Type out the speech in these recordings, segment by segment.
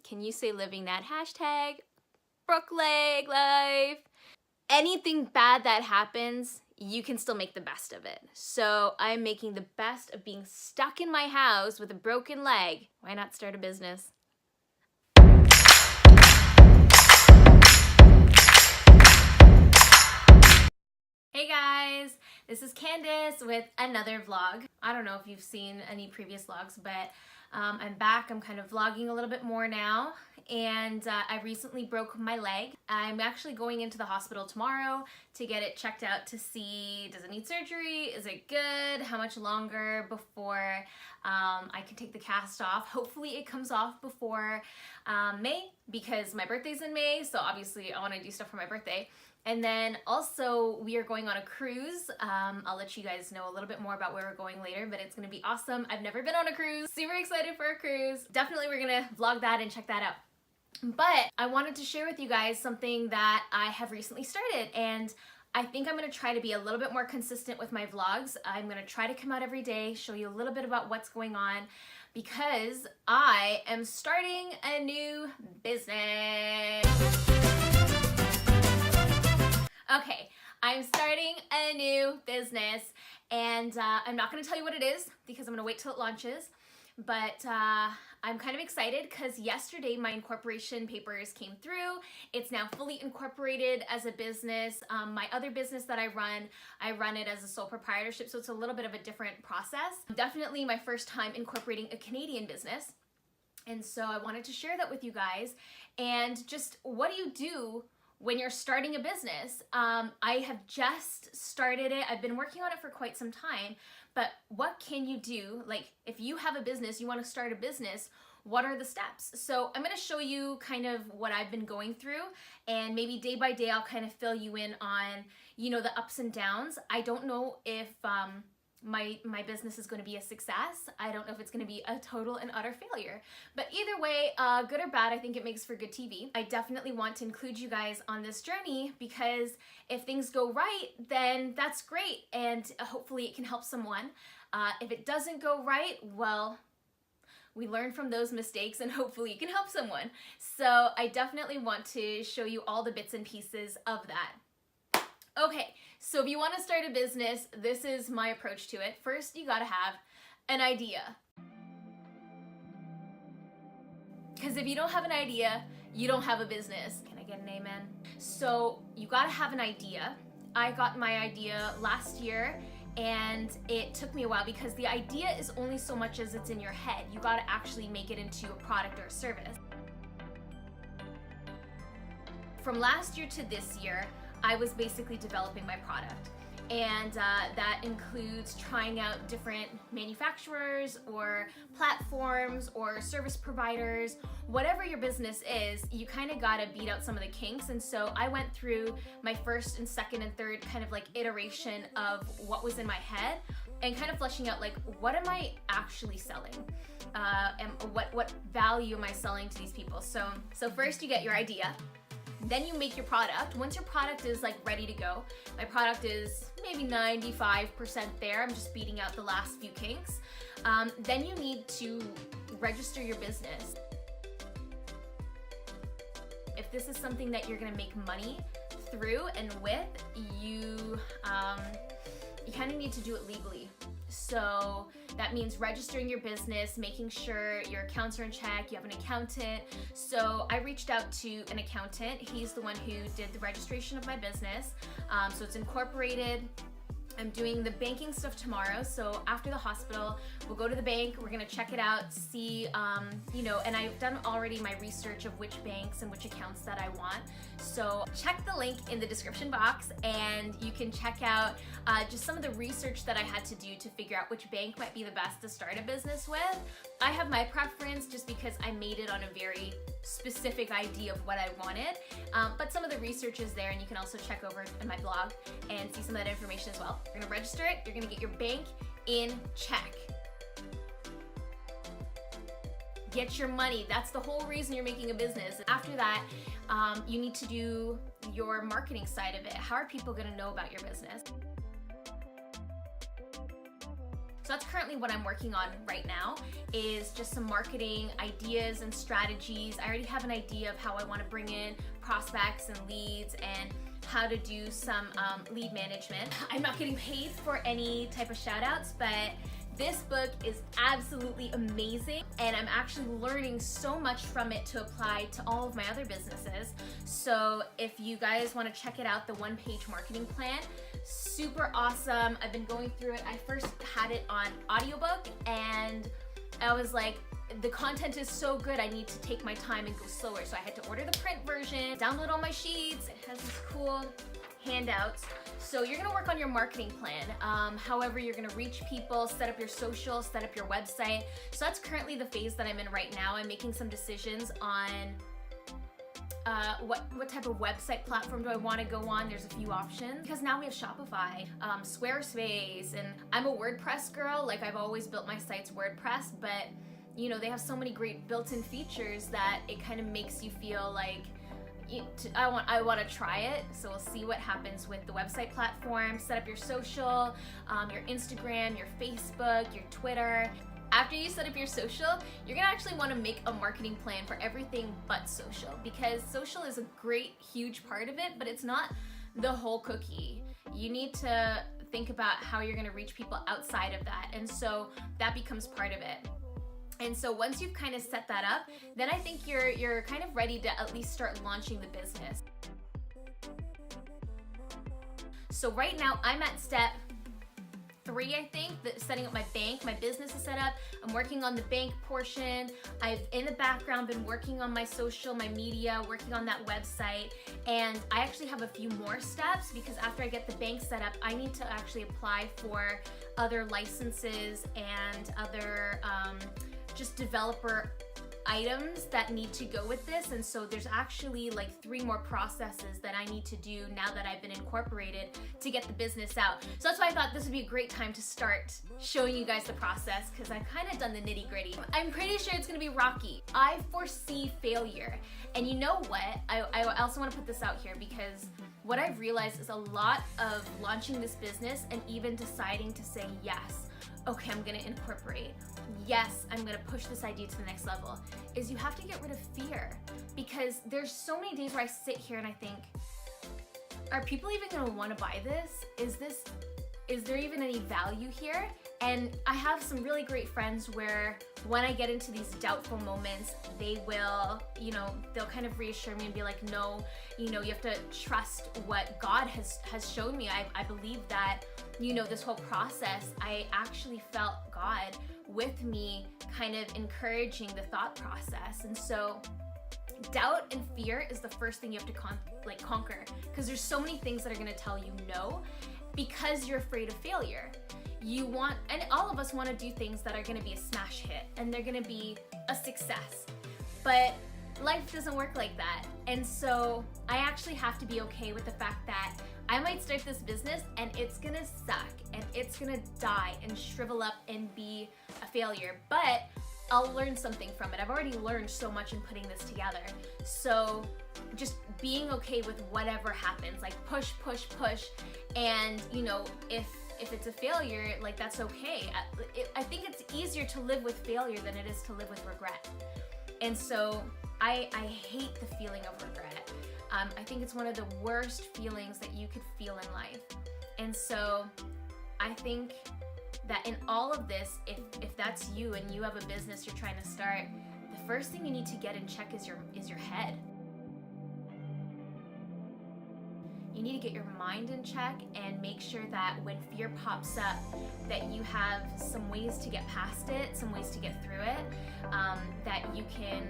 Can you say living that hashtag Brooke Leg life? Anything bad that happens, you can still make the best of it. So I'm making the best of being stuck in my house with a broken leg. Why not start a business? Hey guys, this is Candace with another vlog. I don't know if you've seen any previous vlogs, but I'm back. I'm kind of vlogging a little bit more now, and I recently broke my leg. I'm actually going into the hospital tomorrow to get it checked out to see, does it need surgery? Is it good? How much longer before I can take the cast off? Hopefully it comes off before May, because my birthday's in May, so obviously I want to do stuff for my birthday. And then also we are going on a cruise. I'll let you guys know a little bit more about where we're going later, but it's gonna be awesome. I've never been on a cruise. Super excited for a cruise. Definitely we're gonna vlog that and check that out. But I wanted to share with you guys something that I have recently started, and I think I'm gonna try to be a little bit more consistent with my vlogs. I'm gonna try to come out every day, show you a little bit about what's going on, because I am starting a new business. Okay, I'm starting a new business, and I'm not going to tell you what it is because I'm going to wait till it launches, but I'm kind of excited because yesterday my incorporation papers came through. It's now fully incorporated as a business. My other business that I run it as a sole proprietorship, so it's a little bit of a different process. Definitely my first time incorporating a Canadian business, and so I wanted to share that with you guys. And just what do you do when you're starting a business? I have just started it. I've been working on it for quite some time, but what can you do? Like, if you have a business, you want to start a business, what are the steps? So I'm going to show you kind of what I've been going through, and maybe day by day I'll kind of fill you in on, you know, the ups and downs. I don't know if my business is going to be a success. I don't know if it's going to be a total and utter failure, but either way, good or bad, I think it makes for good TV. I definitely want to include you guys on this journey, because if things go right, then that's great, and hopefully it can help someone. If it doesn't go right, well, we learn from those mistakes and hopefully it can help someone. So I definitely want to show you all the bits and pieces of that. Okay, so if you want to start a business, this is my approach to it. First, you gotta have an idea. Because if you don't have an idea, you don't have a business. Can I get an amen? So you gotta have an idea. I got my idea last year, and it took me a while because the idea is only so much as it's in your head. You gotta actually make it into a product or a service. From last year to this year, I was basically developing my product, and that includes trying out different manufacturers or platforms or service providers. Whatever your business is, you kind of gotta beat out some of the kinks, and so I went through my first and second and third kind of like iteration of what was in my head and kind of fleshing out, like, what am I actually selling? And what value am I selling to these people? So first you get your idea. Then you make your product. Once your product is like ready to go, my product is maybe 95% there. I'm just beating out the last few kinks. Then you need to register your business. If this is something that you're gonna make money through and with, you kind of need to do it legally. So that means registering your business, making sure your accounts are in check, you have an accountant. So I reached out to an accountant. He's the one who did the registration of my business. So it's incorporated. I'm doing the banking stuff tomorrow, so after the hospital, we'll go to the bank, we're gonna check it out, see, you know, and I've done already my research of which banks and which accounts that I want. So check the link in the description box, and you can check out just some of the research that I had to do to figure out which bank might be the best to start a business with. I have my preference just because I made it on a very specific idea of what I wanted, but some of the research is there, and you can also check over in my blog and see some of that information as well. You're gonna register it, you're gonna get your bank in check. Get your money. That's the whole reason you're making a business. After that, you need to do your marketing side of it. How are people gonna know about your business? So that's currently what I'm working on right now, is just some marketing ideas and strategies. I already have an idea of how I want to bring in prospects and leads and how to do some lead management. I'm not getting paid for any type of shout outs, but this book is absolutely amazing, and I'm actually learning so much from it to apply to all of my other businesses. So if you guys want to check it out, the one-page marketing plan, super awesome. I've been going through it. I first had it on audiobook, and I was like, the content is so good, I need to take my time and go slower. So I had to order the print version, download all my sheets. It has these cool handouts. So you're gonna work on your marketing plan, however you're gonna reach people, set up your social, set up your website. So that's currently the phase that I'm in right now. I'm making some decisions on what type of website platform do I want to go on. There's a few options because now we have Shopify, Squarespace, and I'm a WordPress girl. Like, I've always built my sites WordPress, but you know, they have so many great built-in features that it kind of makes you feel like I want to try it. So we'll see what happens with the website platform. Set up your social, your Instagram, your Facebook, your Twitter. After you set up your social, you're gonna actually want to make a marketing plan for everything but social, because social is a great, huge part of it, but it's not the whole cookie. You need to think about how you're gonna reach people outside of that, and so that becomes part of it. And so once you've kind of set that up, then I think you're kind of ready to at least start launching the business. So right now I'm at step 3, I think, setting up my bank. My business is set up. I'm working on the bank portion. I've, in the background, been working on my social, my media, working on that website. And I actually have a few more steps, because after I get the bank set up, I need to actually apply for other licenses and other just developer items that need to go with this. And so there's actually like 3 more processes that I need to do now that I've been incorporated to get the business out. So that's why I thought this would be a great time to start showing you guys the process, because I've kind of done the nitty gritty. I'm pretty sure it's gonna be rocky. I foresee failure. And you know what? I also want to put this out here, because what I've realized is a lot of launching this business and even deciding to say yes, okay, I'm gonna incorporate, yes, I'm gonna push this idea to the next level, is you have to get rid of fear. Because there's so many days where I sit here and I think, are people even gonna wanna buy this? Is there even any value here? And I have some really great friends where when I get into these doubtful moments, they will, they'll kind of reassure me and be like, no, you have to trust what God has shown me. I believe that, this whole process, I actually felt God with me kind of encouraging the thought process. And so doubt and fear is the first thing you have to conquer, because there's so many things that are going to tell you no, because you're afraid of failure. And all of us want to do things that are going to be a smash hit and they're going to be a success, but life doesn't work like that. And so I actually have to be okay with the fact that I might start this business and it's gonna suck and it's gonna die and shrivel up and be a failure, but I'll learn something from it. I've already learned so much in putting this together. So just being okay with whatever happens, like push, and if it's a failure, like that's okay. I think it's easier to live with failure than it is to live with regret. And so I hate the feeling of regret. I think it's one of the worst feelings that you could feel in life. And so I think that in all of this, if that's you and you have a business you're trying to start, the first thing you need to get in check is your head. You need to get your mind in check and make sure that when fear pops up, that you have some ways to get past it, some ways to get through it, that you can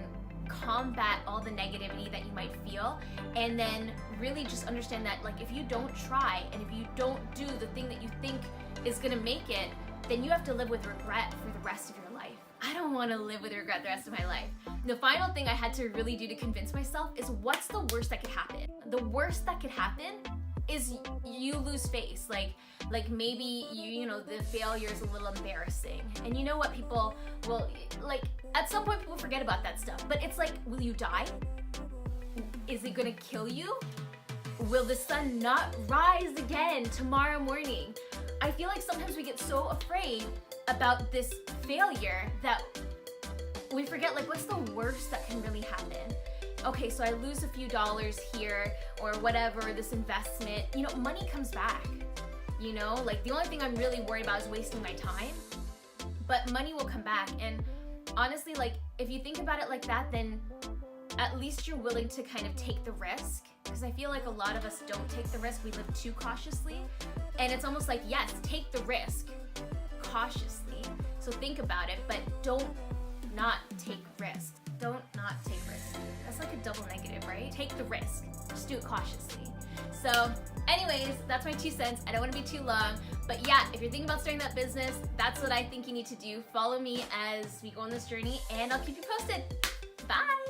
combat all the negativity that you might feel, and then really just understand that, like, if you don't try and if you don't do the thing that you think is gonna make it, then you have to live with regret for the rest of your life. I don't want to live with regret the rest of my life. The final thing I had to really do to convince myself is, what's the worst that could happen? The worst that could happen is you lose face. Like maybe the failure is a little embarrassing. And you know what, people will, like, at some point people forget about that stuff, but it's like, will you die? Is it gonna kill you? Will the sun not rise again tomorrow morning? I feel like sometimes we get so afraid about this failure that we forget, like, what's the worst that can really happen? Okay, so I lose a few dollars here or whatever, this investment, you know, money comes back, you know? Like, the only thing I'm really worried about is wasting my time, but money will come back. And honestly, like, if you think about it like that, then at least you're willing to kind of take the risk, because I feel like a lot of us don't take the risk. We live too cautiously, and it's almost like, yes, take the risk cautiously. So think about it, but don't not take risk. Don't not take risk. That's like a double negative, right? Take the risk. Just do it cautiously. So anyways, that's my 2 cents. I don't want to be too long, but yeah, if you're thinking about starting that business, that's what I think you need to do. Follow me as we go on this journey, and I'll keep you posted. Bye.